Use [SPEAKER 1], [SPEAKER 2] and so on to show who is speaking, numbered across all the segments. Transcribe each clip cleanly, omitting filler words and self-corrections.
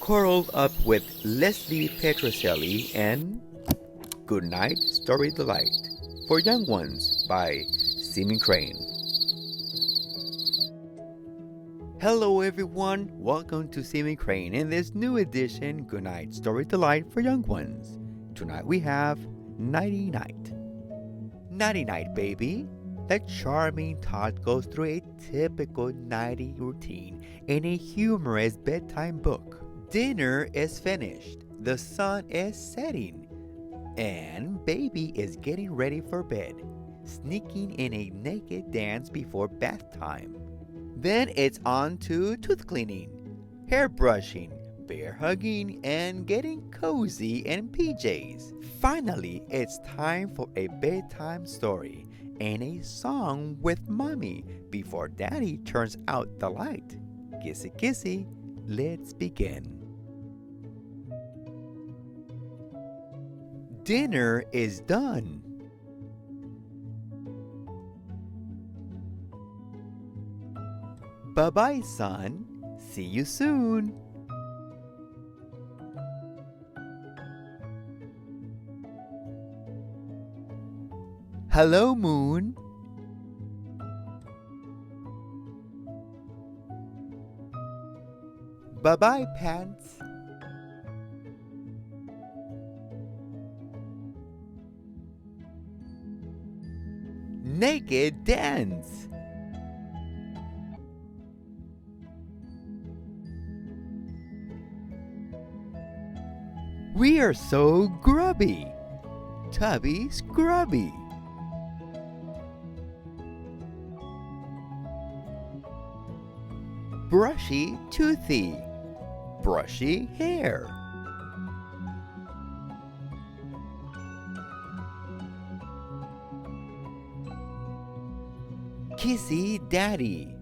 [SPEAKER 1] Curled Up with Leslie Patricelli and Good Night Story Delight for Young Ones by Simicrane. Hello everyone, welcome to Simicrane in this new edition Good Night Story Delight for Young Ones. Tonight we have Nighty-Night. Nighty-Night, baby. The charming Todd goes through a typical nighty routine in a humorous bedtime book. Dinner is finished, the sun is setting, and baby is getting ready for bed, sneaking in a naked dance before bath time. Then it's on to tooth cleaning, hair brushing, bear hugging, and getting cozy in PJs. Finally, it's time for a bedtime story and a song with mommy before daddy turns out the light. Kissy, kissy, let's begin. Dinner is done. Bye-bye, son. See you soon. Hello, Moon. Bye-bye, Pants. Naked dance. We are so grubby. Tubby scrubby. Brushy toothy. Brushy hair. Kissy daddy.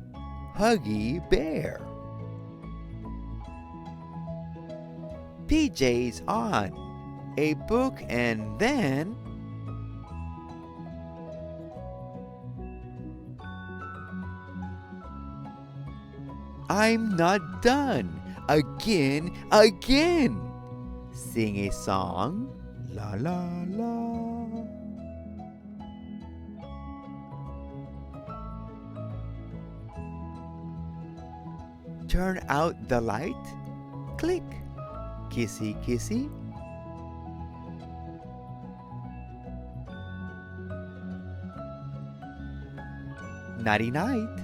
[SPEAKER 1] Huggy bear. PJs on, a book, and then I'm not done. Again. Sing a song. La la la. Turn out the light. Click. Kissy, kissy. Nighty-night.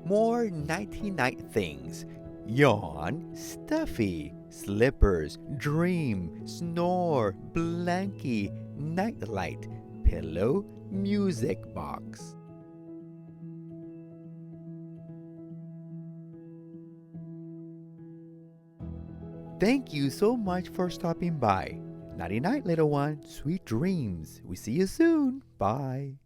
[SPEAKER 1] More nighty-night things. Yawn, stuffy, slippers, dream, snore, blankie, nightlight, pillow, music box. Thank you so much for stopping by. Nighty-night, little one. Sweet dreams. We see you soon. Bye.